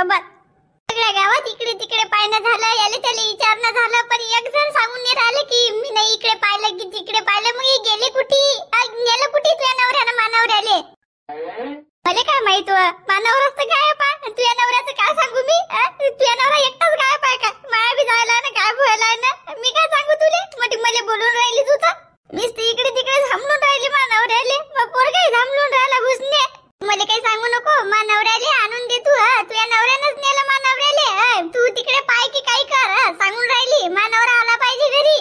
सोबत. सगळ्या गावात इकडे तिकडे पाहणं झालं, याले त्याला विचारणं झालं, पण एक जण सांगून नाही राहिले की मी नाही इकडे पाहिलं की तिकडे पाहिलं. मग हे गेले कुठे, नेलं कुठे तुझ्या नवऱ्यानं मानवऱ्याले? मला काय माहित मानवर असतं काय पा तुझ्या नवऱ्याचं काय सांगू मी? तुझ्या नवरा एकटाच काय पाय का माया बी जायला ना काय व्हायला ना, मी काय सांगू तुले? मोठी मला बोलून राहिली तू तर. मीच इकडे तिकडे थांबून राहिली मानवऱ्याले, मग पोरगाही थांबून राहिला घुसणे. मला काही सांगू नको, मानवऱ्याले आणून दे तू. तुझ्या नवऱ्यानंच नेलं मानवऱ्याले. तू तिकडे पाय की काही कर, सांगून राहिली मानवरा आला पाहिजे घरी.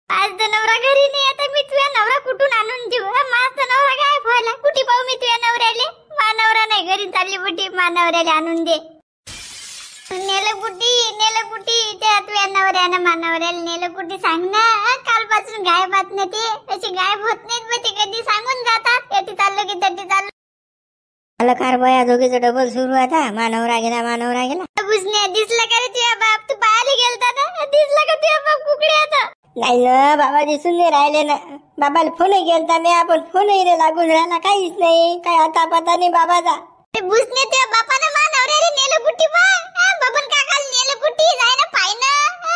आज तर नवरा घरी नाही, आता मी तुझ्या नवरा कुठून आणून देऊ? माझा नवरा काय व्हायला? कुठे पाहू मी तुझ्या नवऱ्याले? मानवरा नाही घरी, चालली बुटी मानवऱ्याले आणून दे. नेलं कुठी त्या तुझ्या नवऱ्यानं मानवऱ्याला नेलं कुठी? सांग ना. कालपासून गायब होत नाही ते, अशी गायब होत नाहीत मग ते कधी सांगून जातात. याची चाललो की तटी चाललो. आलं कार बया दोघीचं डबल सुरू आता. मानवरा गेला बुजण्या दिसला का रे तुझ्या बाप? तू पाहायला गेलता ना, दिसला का तुझ्या बाप कुकडे आता? नाही ना बाबा, दिसून नाही राहिले ना. बाबाला फोन गेलता मी, आपण फोनही रे लागून राहिला, काहीच नाही. काय आता पता नाही बाबाचा. बुजण्या तुझ्या बापानं मानवऱ्याला नेलं कुठी? बबन काकाला नेलं कुठी? जाय ना पाय ना,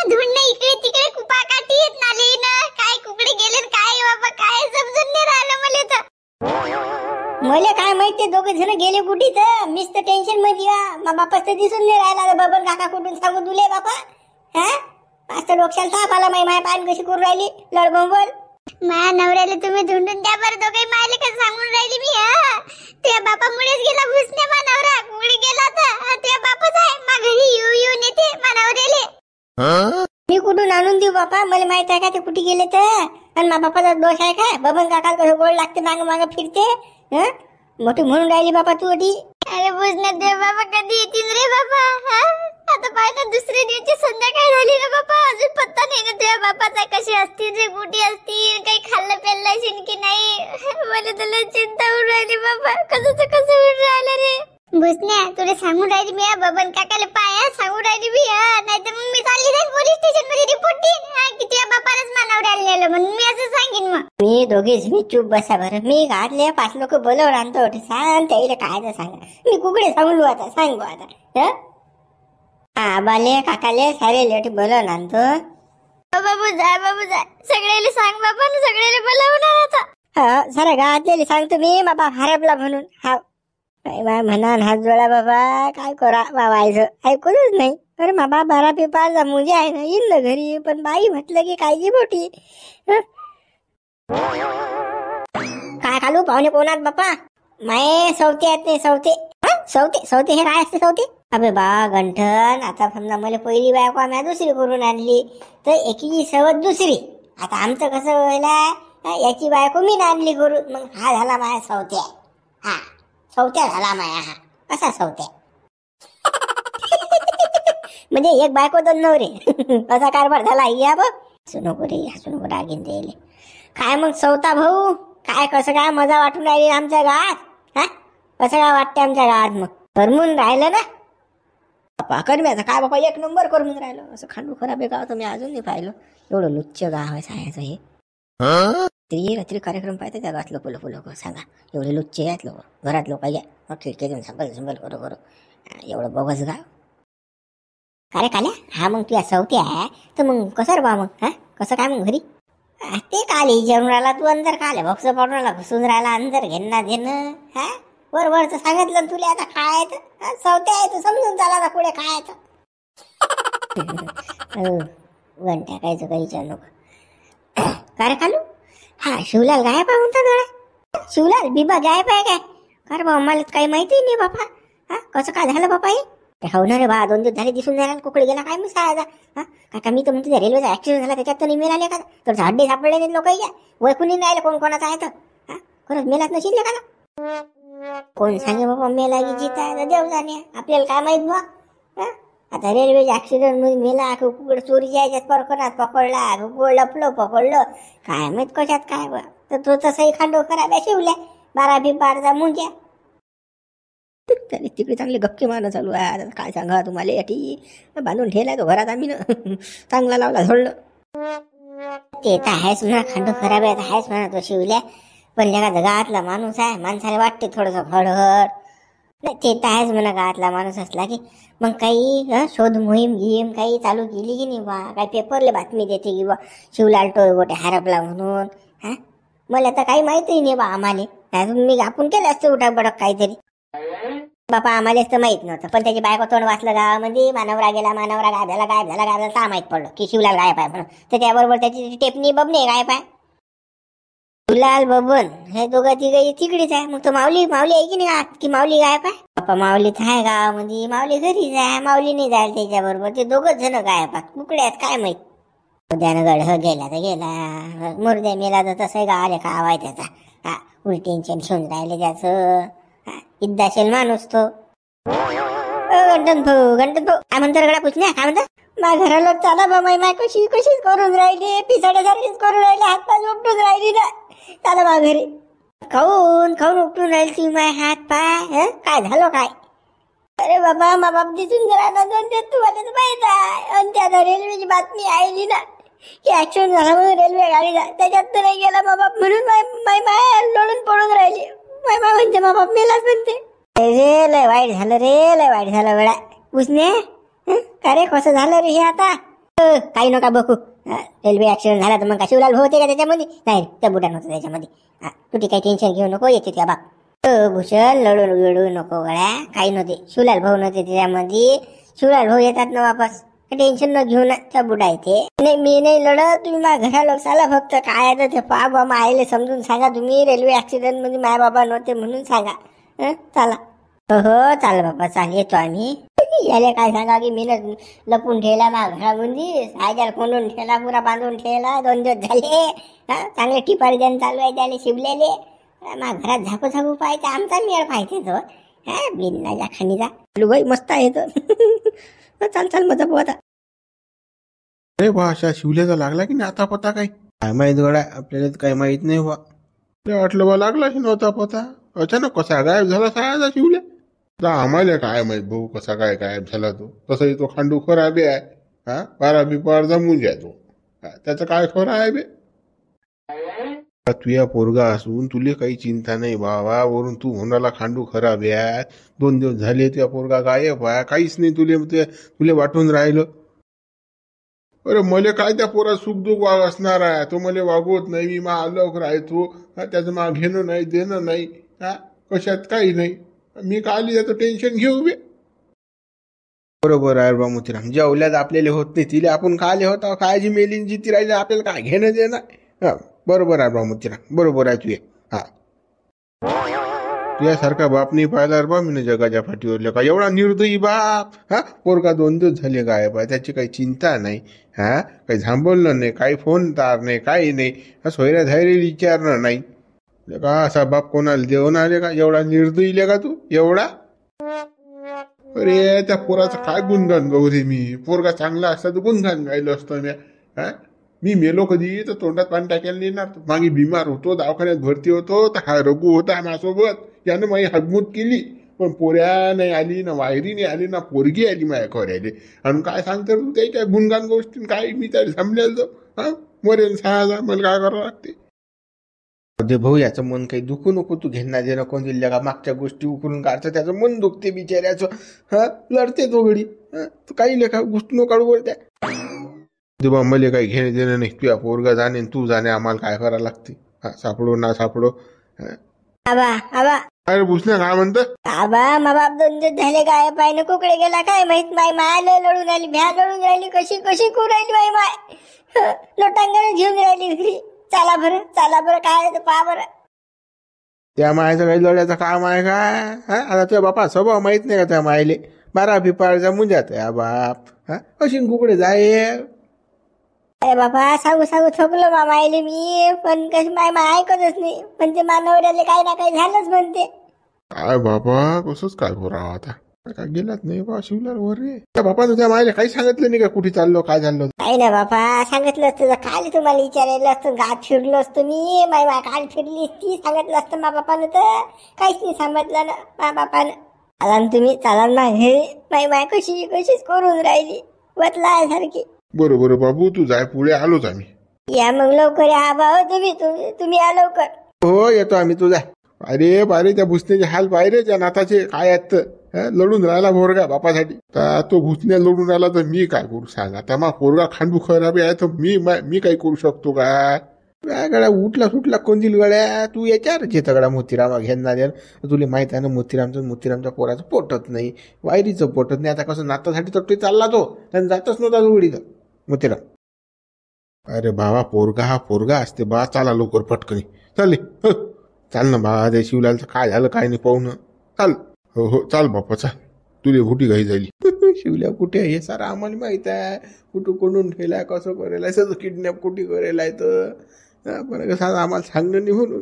धुंड इकडे तिकडे कुपा काठीत नाले ना. काय कुकडे गेले काय बाबा, काय समजून नाही राहिलं मला तर. मला काय माहित ते दोघे जण गेले कुठे तर. मीच तर टेन्शन मध्ये मा बापाच तर दिसून नाही राहिला. बबन काका कुठून सांगू तुले बापा? हा आज तर डोक्याला ताप आला. माय पान कशी करून राहिली लडबंबल. माझ्या नवऱ्याला तुम्ही धुंडून द्या बरं दोघे. मायले का सांगून राहिली मी? तुझ्या बापामुळेच गेला घुसण्या मानवरा. कुठे गेला तर तुझ्या बापच आहे. मा घरी येऊ नेते मानवऱ्याले. मी कुठून आणून देऊ बापा? मला माहित आहे का ते कुठे गेले तर? आणि मा बापाचा दोष आहे का? बबन काका कसं गोड लागते, माग माग फिरते. मोठी म्हणून राहिली बापा तू अटी. अरे बुजण्या देव बाबा कधी येतील रे बाबा? आता पाय ना दुसऱ्या दिवशी संध्याकाळ झाली ना बाबा, अजून पत्ता नाही ना तुझ्या बापाचा. कशी असतील रे, कुठे असतील, काही खाल्लं प्यायला असेल की नाही? मला तुला चिंता होऊन राहिली बाबा. कसं होऊन राहिलं रे बुजण्या? तुला सांगून राहिली मी बबन काकाला पाया सांगून राहिली मी. नाही तर मग मी चालली जाईल पोलीस स्टेशन मध्ये रिपोर्ट देईन की तुझ्या बापानंच मानवऱ्याला नेलं म्हणून. मी असं सांगेन मग. मी दोघीच मी चूप बसा बरं. मी घातले 5 लोक बोलवून आणतो. सांग त्याला काय तर सांगा. मी कुकडे सांगू आता? सांग बो आता. आबाले काकाले सारे लेट बोलवून आणतो. बाबू जाय सगळ्याला सांग बाबा, सगळ्याला बोलावणार आता. सारा गावातले सांगतो मी बाबा हरपला म्हणून. हा म्हणा हात जोडा बाबा, काय करा बाबायचं ऐकूनच नाही. अरे बाबा 12 पेपारचा मुजे आहे ना, येईल ना घरी. पण बाई म्हटलं की काळजी मोठी. काय खालू पाहुणे कोणात बापा? माये सवते आहेत ते सवते. सवते हे काय असते सवते? अबे बा गंठन, आता समजा मला पहिली बायको आम्ही दुसरी करून आणली तर एकीची सवत दुसरी. आता आमचं कसं व्हायला, याची बायको मी आणली करून. मग हा झाला माया सवत्या. हा सवत्या झाला माया. हा कसा सवत्या? म्हणजे एक बायको 2 नवरे असा कारभार झाला. या बघ हसू नको रे, हसू नको, रागीन राहिले. काय मग सवता भाऊ, काय कसं काय मजा वाटून राहिली आमच्या गावात? हा कसं काय वाटते आमच्या गावात? मग करमून राहिलं ना बापा? करम्याचं काय बापा, 1 नंबर करमून राहिलं. असं खांडू खराब आहे गाव तर मी अजून नाही पाहिलं. एवढं लुच्च गाव आहे सायाचं हे. रात्री कार्यक्रम पाहते त्या गावात लोक सांगा. एवढे लुच्चे आहेत लोक. घरात लोक या खिडकी देऊन संबल करो एवढं बघच गाव. अरे काल्या, हा मग तुझ्या सवती आहे तर मग कसं रे बा मग? हा कसं काय मग घरी? ते काल विचारून राहिला तू अंदर. काल बॉक्स पाडून राहिला, घुसून राहिला अंदर. घेणं हा वरचं सांगितलं तुला. आता काय आहे तर सवत्या आहे तर समजून चाला आता पुढे काय आहे तर. घंट्या कायचं काही विचार नको. का रे खालू? हा शिवलाल गायब आहे म्हणता ना. शिवलाल बिबा गायब आहे काय? अरे बाबा मला काही माहिती नाही बापा. हा कसं काय झालं बापा हे? हो ना रे बा, 2 दिवस झाले दिसून नाही राहिला. कुकडे गेला काय मी सायाचा? हा काका मी तर म्हणते रेल्वेचा ऍक्सिडेंट झाला त्याच्यात तर नाही मिळाले का? तर हड्डे सापडले नाही लोक. वैकुनी नाही राहिले कोण कोणाचा आहे तर. हा खरंच मेलाच नशील का? कोण सांगे बाबा मेला की जिता आहे देव जाणे, आपल्याला काय माहित बा. आता रेल्वेच्या ऍक्सिडेंट मध्ये मेला, कुकड चोरीच्या याच्यात परकरात पकडला, कुकड लपलो पकडलं, काय माहित कशात काय बा. तर तो तसंही खांडो खराब शिवल्या 12 पेपारचा मुंज्या. तिकडे चांगले गप्पे मारणं चालू आहे. आता काय सांगा तुम्हाला, याठी बांधून ठेवलाय तो घरात आम्ही ना. चांगला लावला झोडलं. ते तर आहेच म्हणा, खांडो खराब आहे आहेच म्हणा तो शिवल्या. पण जगातला माणूस आहे, माणसाला वाटते थोडस फडफड. नाही ते तर आहेच म्हणा, गावातला माणूस असला की मग काही शोध मोहीम घेम काही चालू केली की नाही बा, काही पेपरले बातमी देते की बा शिवलाल टोळगोटे हरपला म्हणून. हा मला तर काही माहितही नाही बा आम्हाला. मी आपण केलं असतं उठाक बडक काहीतरी. बापा आम्हालाच तर माहित नव्हतं, पण त्याची बायको तोंड वाचलं गावामध्ये, मानवरा गेला, मानवरा गायब झाला, गायब झाला, गायब झाला, का माहित पडलं की शिवलाल गायब आहे म्हणून. तर त्याबरोबर त्याची टेपणी बबणे गायब आहे. शिवलाल बबन हे दोघं तिघं तिकडेच आहे. मग तो माऊली माऊली आहे की नाही आत, की माऊली गायब आहे. बाप्पा माऊली तर आहे गावामध्ये, माऊली घरीच आहे, माऊली नाही जायला त्याच्याबरोबर. ते दोघंच जण गायब आहेत, कुकडे आहेत काय माहित. उद्यानं गड गेला तर गेला, मुर्द्या मेला तर तसं गावाला का आवाय त्याचा. हा उलट टेन्शन घेऊन राहिले त्याचं. इद्दाशेल माणूस तो. गंटन भाऊ काय म्हणतो रगडा पुसल्या, काय म्हणतात. माझ्या घराला चाला बा, माय कशी कशीच करून राहिली, पिसाड्यासारखीच करून राहिली, हातपाय उपटून राहिली ना. चाला बा घरी. खाऊन खाऊन उपटून राहिली तुम्ही माय हात पाय. काय झालं काय. अरे बाबा मा बाप दिसून जरा ना दोन ते तुम्हाला माहित आहे. आणि त्या रेल्वेची बातमी आली ना की ऍक्सिडेंट झाला म्हणून रेल्वे गाडीचा, त्याच्यात तर नाही गेला मा बाप म्हणून माय माय लोळून पडून राहिली. माय माय म्हणते मा बाप मेलाच म्हणते. रे लय वाईट झालं रे, लय वाईट झालं वेळा उसने. का रे कसं झालं रे हे आता. काही नका बघू, रेल्वे ऍक्सिडेंट झाला तर मग का शिवलाल होते का त्याच्यामध्ये. नाही त्या बुटान होतं त्याच्यामध्ये. तुझी काही टेन्शन घेऊ नको, येते त्या बाप. भूषण लढू लढू नको गळ्या, काही नव्हते. शिवलाल भाऊ नव्हते त्याच्यामध्ये. शिवलाल भाऊ येतात ना वापस, टेन्शन न घेऊ ना, त्या बुडा येते. नाही मी नाही लढत, तुम्ही माझ्या घरा लोक चाला फक्त. काय तर ते पा बाबा आईले समजून सांगा तुम्ही, रेल्वे ऍक्सिडेंट मध्ये माय बाबा नव्हते म्हणून सांगा. चला हो चाल बाबा चाल, येतो आम्ही. याले काय सांगा की मी लपून ठेवला माझ्या घरामध्ये, सायजाला कोंडून ठेवला, पुरा बांधून ठेवला. 2 दिवस झाले चांगले टिपारी देणं चालू आहे त्याला शिवलेले. माझ्या घरात झाकू झाकू पाहायचं, आमचा मेळ पाहिजे तो. बिन्नाच्या खाणीचा लुगाई मस्त आहे तो. चाल चाल मजा पोहा आता. अरे बा अशा शिवल्याचा लागला की नाही आता पता. काय माहित गड्या, आपल्याला तर काही माहित नाही बा. वाटलं बा लागला की नव्हता पता. अचानक कसा गायब झाला सायाचा शिवल्या. आम्हाला काय माहित भाऊ कसा काय गायब झाला तो. तसंही तो खांडू खराबी आहे. पारा बिपार जमून जातो, त्याचं काय खरं आहे बे. तुया पोरगा असून तुले काही चिंता नाही बाबा. वरून तू होणारा खांडू खराब आहे. 2 दिवस झाले तुया पोरगा गायब आहे, काहीच नाही तुले वाटून राहिलं. अरे मले काय त्या पोरात सुखदुख वाग असणार आहे. तो मले वागवत नाही, मी मा अलग राहतो. त्याचं मा घेणं नाही देणं नाही, कशात काही नाही. मी काली याचं टेन्शन घेऊ बे. बरोबर आहे बा मोतीराम, ज्या औलाद आपल्याला होत नाही तिला आपण काले होता काळजी मेलीन जिती राहिले आपल्याला काय घेणं देणं. बरोबर आहे बा मोतीराम, बरोबर आहे तुझे. तुझ्यासारखा बाप नाही पाहिला बा मी जगाच्या फाटीवर. का एवढा निर्दयी बाप. पोरगा 2 दिवस झाले गायब आहे, त्याची काही चिंता नाही. काही थांबवलं नाही, काही फोन तार नाही, काही नाही. सोयऱ्या धैर्य विचारणं नाही का. असा बाप कोणाला देऊन आले का. एवढा निर्दयी का तू एवढा. अरे त्या पोराचं काय गुणगान गाऊ रे मी. पोरगा चांगला असता तर गुणगान गायलं असतं मी मेलो कधी तर तोंडात पाणी टाकायला नेणार. मागे बिमार होतो, दवाखान्यात भरती होतो, तर हा रघु होता माझ्यासोबत, यानं माझी हागमूत केली. पण पोऱ्या नाही आली ना, वायरी नाही आली ना, पोरगी आली माझ्या खोऱ्याले. आणि काय सांगतो तू ते काय गुणगान गोष्टी काय. मी त्या थांबलेलो मरेन 6,000 मला काय करावं लागते. अरे भाऊ याचं मन काही दुखू नको तू. घेणं देणं कोण दिलं का. मागच्या गोष्टी उकरून काढतं, त्याचं मन दुखते बिचाऱ्याचं. लढते तो घडी. तू काही लेखा गोष्टी नको काढू बोलत्या. देवा मला काही घेणे देणं नाही. तुझ्या पोरगा जाणे तू जाणे, आम्हाला काय करावं लागते. सापडो ना सापडो. आबा आबा अरे भूषण्या काय म्हणतं. आबा मा बाप 2 दिवस झाले गायब आहे ना, कुकडे गेला काय माहित. माय लढून राहिली, भ्या लढून राहिली, कशी कशी करू राहिली माय लोटांगण घेऊन राहिली घरी. चला बरं काय पहा बरं. त्या मायचं काही लढ्याचं काम आहे काय. आता तुझ्या बापा स्वभाव माहित नाही का त्या मायले. 12 बिपारचा मुंजात आहे बाप. अशी कुकडे जाय. अरे बाबा सांगू थकलो मायले मी, पण कशी माय ऐकतच नाही. म्हणते मानवऱ्याला काही ना काही झालंच म्हणते. काय बाबा कसंच काय होरावं आता. काय गेलाच नाही बा शिवलाल वर रे. त्या बापानं त्या मायला काही सांगितलं नाही का कुठे चाललो काय झालं. काही ना बापा सांगितलं असतं काय तुम्हाला विचारायला असतं. गाठ फिरलो असतो मी. माय गाठ फिरली ती सांगितलं असतं मा बापानं, तर काहीच नाही सांगितलं ना मा बापानं. चाला तुम्ही चाला ना घरी. माय कशीच करून राहिली बतला सारखी. बरोबर बाबू तू जाय, पुढे आलोच आम्ही. या मग लवकर या बा. तुम्ही या लवकर. हो येतो आम्ही. तू जाय. अरे बारे त्या भुसण्याचे हाल पाहिजे त्या नाताचे काय आहेत तर. लढून राहिला पोरगा बापासाठी. तर तो भुसण्या लढून राहिला तर मी काय करू सांग. आता मग पोरगा खांडू खराबी आहे तर मी काही करू शकतो काय. काय गड्या उठला सुटला कोणतील गड्या तू याच्यावर घेत गड्या मोतीरामा घेणार. तुला माहित आहे ना मोतीरामच्या पोराचं पोटत नाही, वायरीचं पोटत नाही. आता कसं नातासाठी तर ते चालला तो त्यानं जातच नव्हता जोडीचं मोतीराम. अरे बाबा पोरगा हा पोरगा असते बा. चाला लवकर पटकनी चालले. चाल ना बा. ते शिवलालचं काय झालं काय नाही पाहू ना. चाल. हो चाल बाप्पा चाल. तुले कुठे घाई झाली. शिवल्या कुठे हे सारं आम्हाला माहित आहे. कुठं कोणून ठेवलाय कसं करेलाय सगळं किडनॅप कुठे करेलाय तर पण कसं आम्हाला सांगणं नाही म्हणून.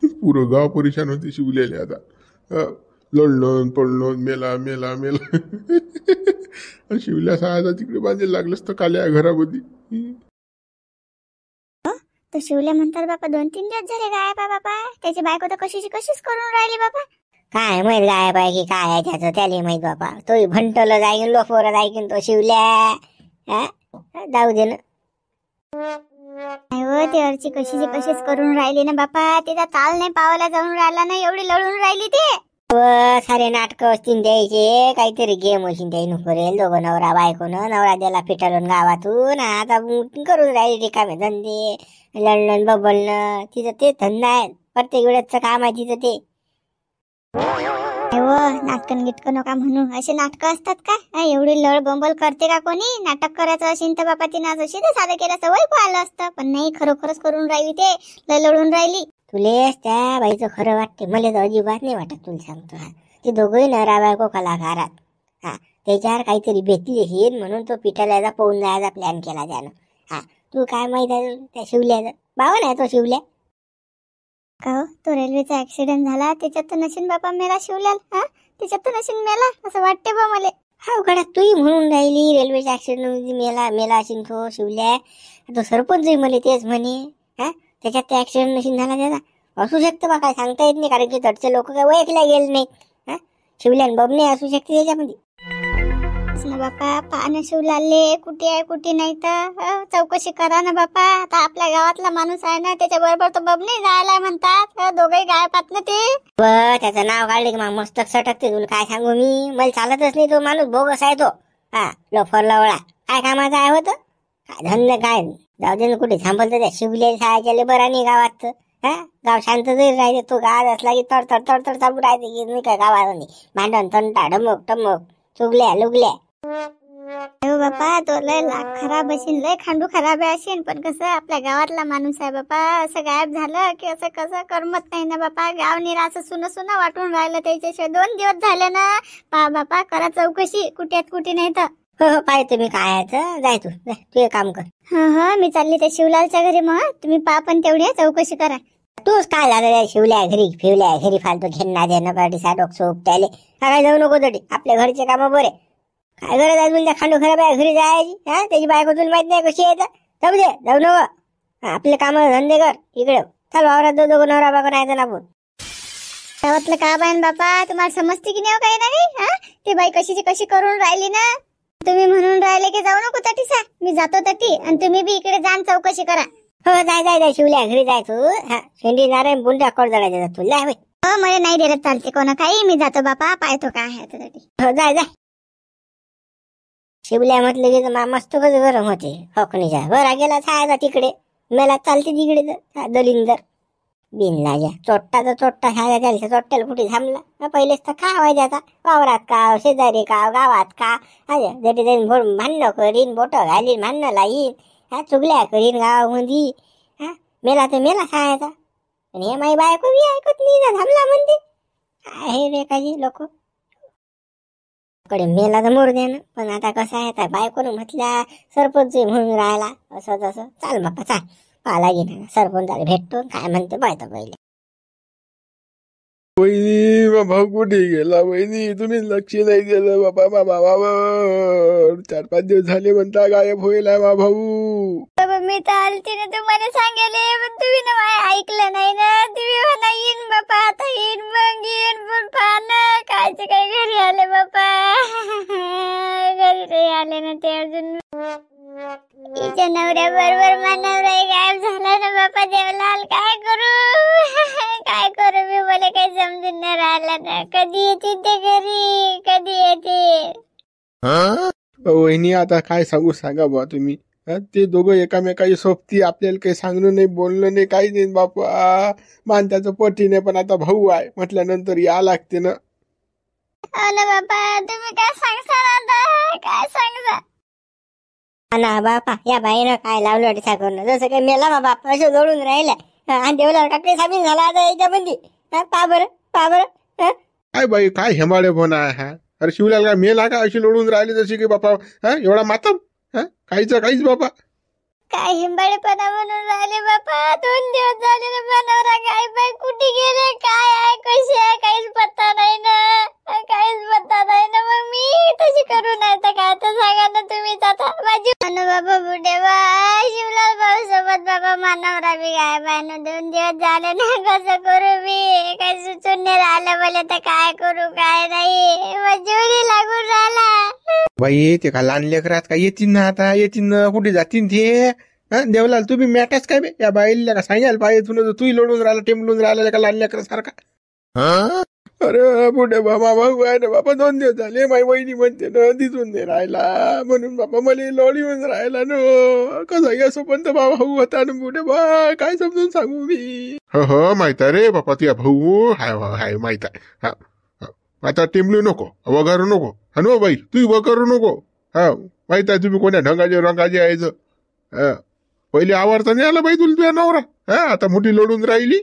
पुरं गाव परेशान होते शिवलेले आता. लढलं पडलं मेला मेला मेला. शिवल्या सहा तिकडे बांधायला लागलंच तर काल्या घरामध्ये. तो शिवले म्हणतात बापा 2-3 दिवस झाले गायब आहे बापा. त्याची बायको तर कशीच करून राहिली बापा. काय माहित गायब आहे की काय आहे त्याचं त्याला माहित बापा. तोही भंटलं जाईन लोफवर जाईन तो शिवल्या. जाऊ दे ना. हो ते अर्ची कशीच करून राहिली ना बापा. तिचा ताल नाही पावायला जाऊन राहिला ना. एवढी लढून राहिली ते. सारे नाटक असतील द्यायचे. काहीतरी गेम असेल त्याही करेल. दोघं नवरा बायकोनं. नवरा द्याला पिटाळून गावातून. आता करून राहिली रिकामे धंदे. लढणं बबलणं तिचं ते धंदा आहे. प्रत्येक वेळेचं काम आहे तिचं ते. नाटकन गिटकन नका म्हणू. असे नाटक असतात का. एवढी लढ बंबल करते का कोणी. नाटक करायचं असेल तर बापा तिनं असं शिधं साधं केलं सवय पाहिलं असतं. पण नाही खरोखरच करून राहिली ते. लढून राहिली. तुलेच त्या बाईचं खरं वाटते. मला तर अजिबात नाही वाटत. तुला सांगतो ते दोघंही नवरा बायको कलाकारात. त्याच्यावर काहीतरी भेटली येईल म्हणून तो पिटाळ्याचा पळून जायचा प्लॅन केला त्यानं. तू काय माहित आहे त्या शिवल्याचं. बावन आहे तो शिवल्या. का हो तो रेल्वेचा ऍक्सिडेंट झाला त्याच्यात तर नशीन बापा मेला शिवल्याल. त्याच्यात तर नशीन मेला असं वाटते बा मला. हा गड्या तूही म्हणून राहिली रेल्वेच्या ऍक्सिडेंट मेला असेल तो शिवल्या. तो सरपंच मला तेच म्हणे. त्याच्यात ते ऍक्सिडेंट नशीन झाला त्याचा असू शकतं बा. काय सांगता येत नाही कारण की तडचे लोक काय ओळखल्या गेले नाही. शिवल्यान बबने असू शकते त्याच्यामध्ये. बापा पाहणं शिवलाले कुठे आहे कुठे नाही तर चौकशी करा ना बापा. आता आपल्या गावातला माणूस आहे ना त्याच्या बरोबर तो बबने जायला म्हणतात. दोघे गायपात ना ते. त्याचं नाव काढले की मग मस्तक सटकते. तुला काय सांगू मी. मला चालतच नाही तो माणूस. बोगस आहे तो. लोफर लवळा. काय कामाचा आहे होतं. काय धंदे काय. जाऊ दे ना कुठे थांबल तर त्या शिवल्या शाळेच्या लेबरांनी गावात. गाव शांत जरी राहते. तो गावात असला की तडतड चालू राहते की नाही काय गावात. भांडण तंटा ढमक टमक चुगल्या लुगल्या. हो बापा तो लय खराब असेल. लय खांडू खराब असेल. पण कसं आपल्या गावातला माणूस आहे बापा. असं गायब झालं की असं कसं करमत नाही ना बापा. गाव निरा असं सुनं वाटून राहिलं त्याच्याशिवाय. 2 दिवस झाले ना. पा बापा करा चौकशी कुठे नाही तर. हो पाय तुम्ही काय आहे जाय तू काम कर. मी चालली त्या शिवलालच्या घरी. मग तुम्ही पा पण तेवढी चौकशी करा. तूच काय झालं शिवल्या घरी फालतू घेणार देणं पाठी डोक सोप त्याले. काय जाऊ नको तरी. आपल्या घरचे काम बरे. काय गरज आहे तुला खांडू खराब आहे घरी जायची. त्याची बायको तुला माहित नाही कशी यायचं. जाऊ दे जाऊ नको. आपले काम धंदे कर इकडे. चल वावरात दोघं नवरा बायको नाही ना आपण. गावातलं काम आहे बापा. तुम्हाला समजते की नाही काही नाही. ती बाई कशी करून राहिली ना. तुम्ही म्हणून राहिले की जाऊ नको तटीसा. मी जातो तटी आणि तुम्ही बी इकडे जाण चौकशी करा. हो जाय शिवल्या घरी जाय तू. शेंडी नारायण बुंड्या कड जळायचं तुला. मला नाही दिलं चालते कोणा काही. मी जातो बापा पाहतो काय आहे त्यासाठी. हो जाय शिवल्या म्हटलं की मस्तकच गरम होते. फकणीच्या बरा गेला छायचा तिकडे. मेला चालते तिकडे दलिंदर बिनला चोट्टा छाया त्याला चोट्ट्याला कुठे थांबला. पहिलेच तर का व्हायचा. वावरात का शेजारी का गावात का. जरी जाईन भांडणं करीन बोट घालीन भांडणं लाईन. चुगल्या करीन गावामध्ये. मेला तर मेला छायाचा. पण हे माई बायको बी ऐकत नाही ना. थांबला म्हणते काय हे बेकाजी लोक. कडे मेला तर मोर द्या ना. पण आता कसं आहे बायकोनं म्हटल्या सरपंच म्हणून राहिला असं तसं. चाल बाप्पा चाल. पाला गेला सरपंचाला भेटतो काय म्हणते पाहतो पहिले. वहिनी भाऊ कुठे गेला. वहिनी तुम्ही लक्ष नाही दिलं बाबा. बाबा 4-5 दिवस झाले म्हणता गायब होईल मा भाऊ. मी तर आलती ना तुम्हाला सांगायले. पण तुम्ही ना ऐकलं नाही ना. तुम्ही म्हणा येईन बापा आता येईन मग येईन. पण पाहणं कायचे काय घरी आले बापा. घरी नाही आले ना ते अजून. तिच्या नवऱ्या बरोबर नवरा गायब झाला ना बापा. देवलाल काय करू मी. मला काही वहिनी आता काय सांगा बा तुम्ही. ते दोघं एकामेकाची सोबती, आपल्याला काही सांगणं नाही, बोलणं नाही, काही नाही बापा. मानत्याचं पटी नाही, पण आता भाऊ आहे म्हटल्यानंतर या लागते ना. अरे बापा तुम्ही काय सांगता आता, काय सांगता? ना बापा या बाईनं काय लावलं टिसा करणं, जसं काही मेला मा बाप असं लोळून राहिलं आणि देवला काही सामील झाला आता याच्यामध्ये. पा बरं काय बाई काय हेमाडे पण आहे हा. अरे शिवलाल काय मेला का अशी लोळून राहिली जशी की बापा एवढा मातम. काहीच बापा. काय हिंबाळेपणा म्हणून राहिले बापा. 2 दिवस झाले ना बनवरा काय बाई कुठे गेले, काय आहे, कशी आहे, काहीच पत्ता नाही ना, काहीच पत्ता नाही ना. मग मी तशी करू नाही तर काय, तर सांगा ना तुम्हीच आता. माझी बाबा बुढे बा शिवलाल भाऊ सोबत बाबा मानवरा बी काय बाय ना. 2 दिवस झाले ना, कसं करू मी, काही सुचून नाही राहिलं मला तर काय करू काय नाही. मजुरी लागून राहिला. बाई ते का लहान लेकरात काय येतील ना, आता येतील ना, कुठे जातील ते. देवलाल तुम्ही मॅटच काय बे या बाईला का सांगायला पाहिजे, तू लोडून राहिला, टेंबलून राहिला का लहान लेकरा सारखा. अरे बुढे बाबा भाऊ आहे ना बाबा. 2 दिवस झाले माझी वहिनी म्हणते ना दिसून नाही राहिला, म्हणून बाबा मला लोळी येऊन राहिला ना. कसा असं पण तर बाबा भाऊ होता ना बुढे बा, काय समजून सांगू मी. हो माहित आहे रे बापा तुझ्या भाऊ हाय माहित आहे. आता टेंबलू नको, वगैरे नको. हा बाई तू वगैरे नको. माहित आहे तुम्ही कोण्या ढंगाचे रंगाचे यायचं. पहिले आवडता नाही आला बाई तुला तुझ्या नवरा. आता मोठी लोडून राहिली.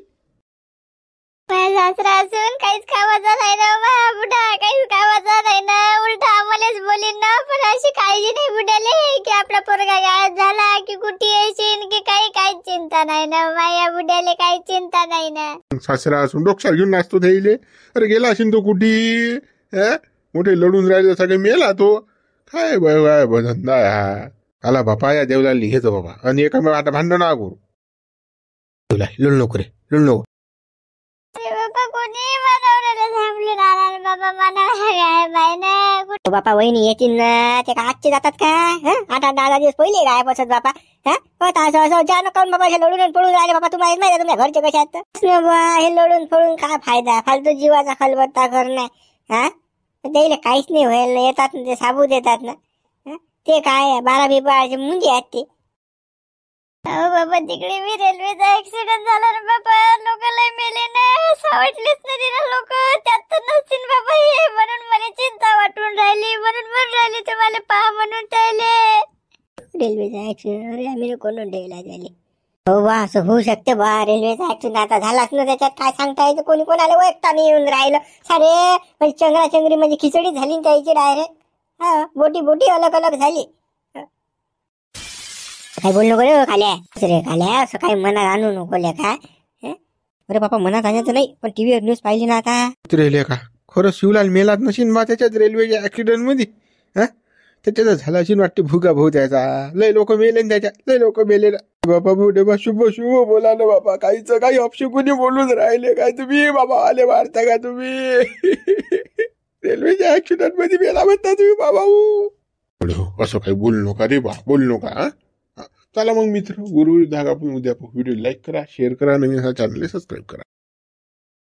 माझा सासरा असून काहीच कामाचा नाही ना बा बुढा, काहीच कामाचा नाही ना. उलटा आम्हालाच बोलीन ना. पण अशी काळजी नाही बुड्याले की आपला पोरगा गायब झाला की कुठे येशील की काहीच चिंता नाही ना. माझ्या बुड्याले काही चिंता नाही ना. सासरा असून डोक्यावर घेऊन नाचतो त्याईले. अरे गेला असेल तो कुठी. मोठे लढून राहिले सगळे मेला तो. काय बाय धंदा हा. आला बापा या देवलाल घेतो बाबा आणि एका आता भांडण ना करू. लढू नको रे, लढू नको. बाबा कोणी बनवलेलं थांबले राहणार बाबा. बनवणार बाय ना. बापा वहिनी येतील ना, ते का आजचे जातात का? 8-10 दिवस पहिले गायब असत बापा. असं अचानक काऊन बाबा हे लोडून पळून राहिले बाबा. तुम्हाला माहिती तुमच्या घरचे कसे आहेत बा. हे लोडून पळून काय फायदा, फालतू जीवाचा खलबत्ता करणे. त्याला काहीच नाही व्हायला. येतात ना ते साबू देतात ना. ते काय 12-12 मुंजे आहेत ते. हो बाबा तिकडे मी रेल्वेचा ऍक्सिडेंट झाला ना बाबा. लोक लय मेले ना, सावटलेच नाही ना लोक. त्यात तर नसतील बाबा हे, म्हणून मला चिंता वाटून राहिली, म्हणून राहिली तुम्हाला पहा म्हणून त्याले. रेल्वेचा ऍक्सिडेंट, अरे आम्ही कोण डेला झाले. हो बा असं होऊ शकते बा. रेल्वेचा ऍक्सिडेंट आता झालाच ना, त्याच्यात काय सांगता येतं. कोणी कोणाला वैयक्ताने येऊन राहिलं सारे. म्हणजे चंगराचंगरी म्हणजे खिचडी झाली त्याची डायरेक्ट. बोटी अलग झाली. काय बोल नको रे खाल्या. रे खाल्या असं काही मनात आणू नको का. अरे बापा मनात आणायचं नाही, पण टीव्हीवर न्यूज पाहिली ना आता. रेल्वे का खरं शिवलाल मेलाच नशीन बा त्याच्यात रेल्वेच्या ऍक्सिडेंट मध्ये. त्याच्यात झाला असेल वाटते भुगा भाऊ त्याचा. लय लोक मेले त्याच्या, लय लोक मेले ना बाबा. बुढे बा शुभ बोला ना बाबा. काही अपशकुनी बोलून राहिले काय तुम्ही बाबा. आले वाढता का तुम्ही. रेल्वेच्या ऍक्सिडेंट मध्ये मेला म्हणता तुम्ही बाबा. असं काही बोलू नका रे बा, बोलू नका. चला मग मित्र, गुरु धागा आपण उद्या व्हिडिओ लाईक करा, शेअर करा, नवीन हा चॅनल सबस्क्राईब करा.